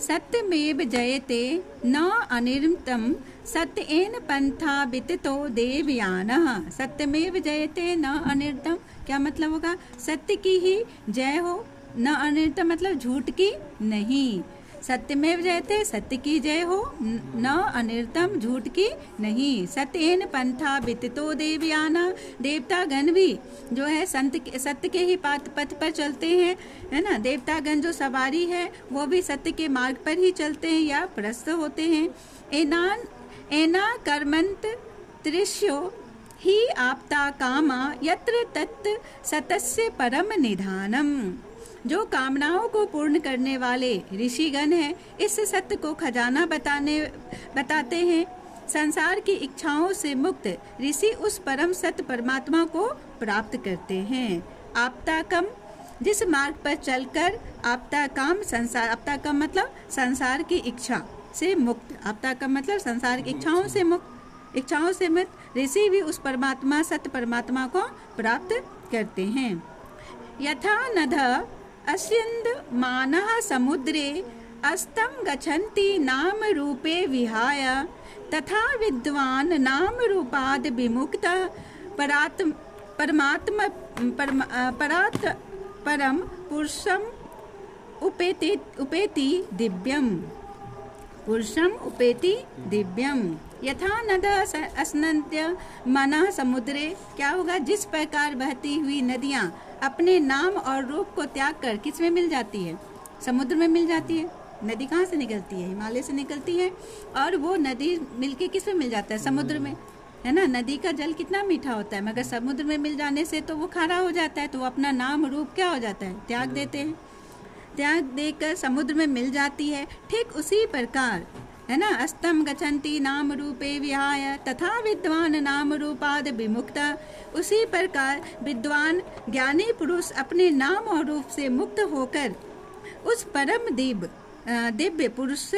सत्यमेव जयते न अनिर्मितं सत्येन पंथा विततो देवयानः। सत्यमेव जयते न अनिर्मितं क्या मतलब होगा? सत्य की ही जय हो, न अनिर्मितं मतलब झूठ की नहीं। सत्यमेव जयते सत्य की जय हो, न अनिर्मितं झूठ की नहीं। सत्येन पंथा विततो देवयाना, देवता गण भी जो है सत्य के ही पथ पर चलते हैं, है ना। देवता गण जो सवारी है वो भी सत्य के मार्ग पर ही चलते हैं या प्रस्थ होते हैं। एना कर्मंत त्रिश्यो ही आपता कामा यत्र तत् सतस्य परम निधानम। जो कामनाओं को पूर्ण करने वाले ऋषिगण हैं, इस सत्य को खजाना बताते हैं। संसार की इच्छाओं से मुक्त ऋषि उस परम सत्य परमात्मा को प्राप्त करते हैं। आपताकम जिस मार्ग पर चलकर आपताकाम संसार, आपताकम मतलब संसार की इच्छा से मुक्त, आपताकम मतलब संसार की इच्छाओं से मुक्त ऋषि भी उस परमात्मा सत्य परमात्मा को प्राप्त करते हैं। यथा नद अस्यन्द मानः समुद्रे अस्तं गच्छन्ति नाम रूपे विहाय तथा विद्वान नाम रूपाद विमुक्तः परम पुरुषम उपेति दिव्यम। पुरुषम उपेति दिव्यम। यथा नद अस्नन्त्य मनः समुद्रे क्या होगा? जिस प्रकार बहती हुई नदियाँ अपने नाम और रूप को त्याग कर किस में मिल जाती है? समुद्र में मिल जाती है। नदी कहाँ से निकलती है? हिमालय से निकलती है, और वो नदी मिलके किस में मिल जाता है? समुद्र में, है ना। नदी का जल कितना मीठा होता है, मगर समुद्र में मिल जाने से तो वो खारा हो जाता है, तो वो अपना नाम रूप क्या हो जाता है? त्याग देते हैं। त्याग देकर समुद्र में मिल जाती है। ठीक उसी प्रकार, है ना, अस्तम गच्छन्ति नाम रूपे विहाय तथा विद्वान नाम रूपाद विमुक्ता। उसी प्रकार विद्वान ज्ञानी पुरुष अपने नाम और रूप से मुक्त होकर उस परम दिव्य पुरुष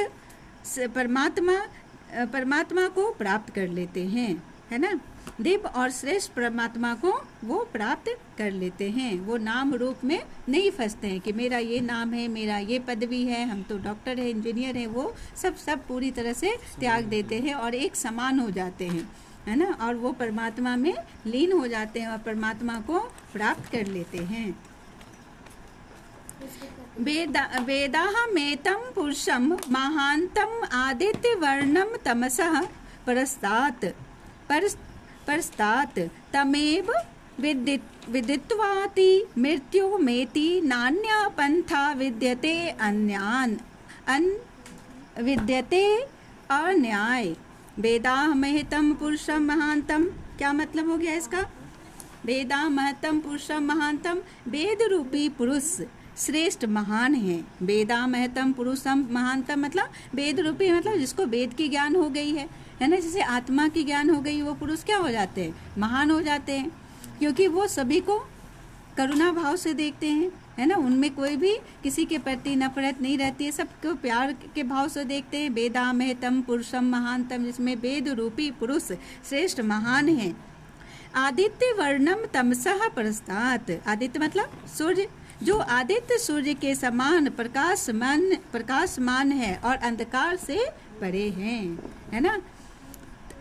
परमात्मा को प्राप्त कर लेते हैं, है ना। दिव्य और श्रेष्ठ परमात्मा को वो प्राप्त कर लेते हैं। वो नाम रूप में नहीं फंसते हैं कि मेरा ये नाम है, मेरा ये पदवी है, हम तो डॉक्टर है, इंजीनियर है। वो सब पूरी तरह से त्याग देते हैं और एक समान हो जाते हैं, है ना। और वो परमात्मा में लीन हो जाते हैं और परमात्मा को प्राप्त कर लेते हैं। वेदाहमेतं पुरुषं महान्तं आदित्य वर्णं तमसः परस्तात् तमेव विदित्वाति मृत्यो मेति नान्या पंथा विद्यते विद्यते अन्याय। वेदाहमेतं पुरुषं महान्तं क्या मतलब हो गया इसका? वेदाहमेतं पुरुषं महान्तं, वेद रूपी पुरुष श्रेष्ठ महान है। वेदाहमेतं पुरुषं महान्तं मतलब वेद रूपी, मतलब जिसको वेद की ज्ञान हो गई है ना। जैसे आत्मा की ज्ञान हो गई, वो पुरुष क्या हो जाते हैं? महान हो जाते हैं, क्योंकि वो सभी को करुणा भाव से देखते हैं, है ना। उनमें कोई भी किसी के प्रति नफरत नहीं रहती है, सबको प्यार के भाव से देखते हैं। वेदाहमेतं पुरुषं महान्तं, जिसमें वेद रूपी पुरुष श्रेष्ठ महान है। आदित्य वर्णम तमसः परस्तात्, आदित्य मतलब सूर्य, जो आदित्य सूर्य के समान प्रकाशमान है और अंधकार से परे हैं, है ना।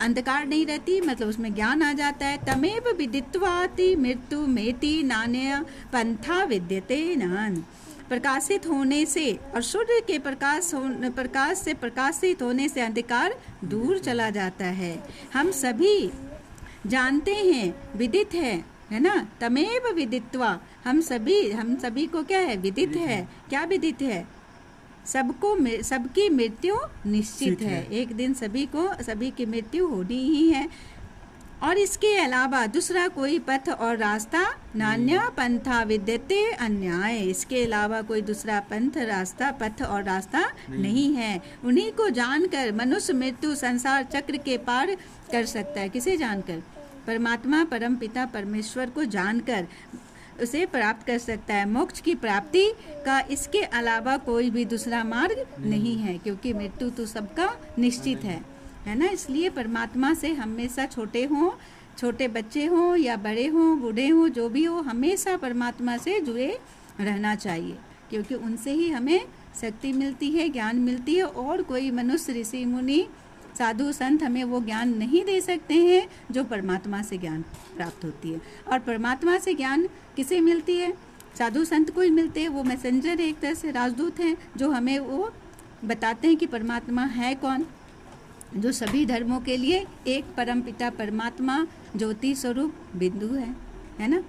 अंधकार नहीं रहती, मतलब उसमें ज्ञान आ जाता है। तमेव विदित्वाति मृत्यु मेति नान्य पंथा विद्यते नान। प्रकाशित होने से और सूर्य के प्रकाश से प्रकाशित होने से अंधकार दूर चला जाता है। हम सभी जानते हैं, विदित है ना। तमेव विदित्वा, हम सभी को क्या है? विदित है। क्या विदित है? सबकी मृत्यु निश्चित है। एक दिन सभी की मृत्यु होनी ही है, और इसके अलावा दूसरा कोई पथ और रास्ता नान्या पंथा विद्यते अन्याय। इसके अलावा कोई दूसरा पथ और रास्ता नहीं है। उन्हीं को जानकर मनुष्य मृत्यु संसार चक्र के पार कर सकता है। किसे जानकर? परमात्मा परम पिता परमेश्वर को जानकर उसे प्राप्त कर सकता है। मोक्ष की प्राप्ति का इसके अलावा कोई भी दूसरा मार्ग नहीं है, क्योंकि मृत्यु तो सबका निश्चित है ना। इसलिए परमात्मा से हमेशा छोटे बच्चे हों या बड़े हों, बूढ़े हों, जो भी हो, हमेशा परमात्मा से जुड़े रहना चाहिए, क्योंकि उनसे ही हमें शक्ति मिलती है, ज्ञान मिलती है, और कोई मनुष्य, ऋषि मुनि, साधु संत हमें वो ज्ञान नहीं दे सकते हैं जो परमात्मा से ज्ञान प्राप्त होती है। और परमात्मा से ज्ञान किसे मिलती है? साधु संत को ही मिलते हैं। वो मैसेंजर है, एक तरह से राजदूत हैं, जो हमें वो बताते हैं कि परमात्मा है कौन, जो सभी धर्मों के लिए एक परमपिता परमात्मा ज्योति स्वरूप बिंदु है ना।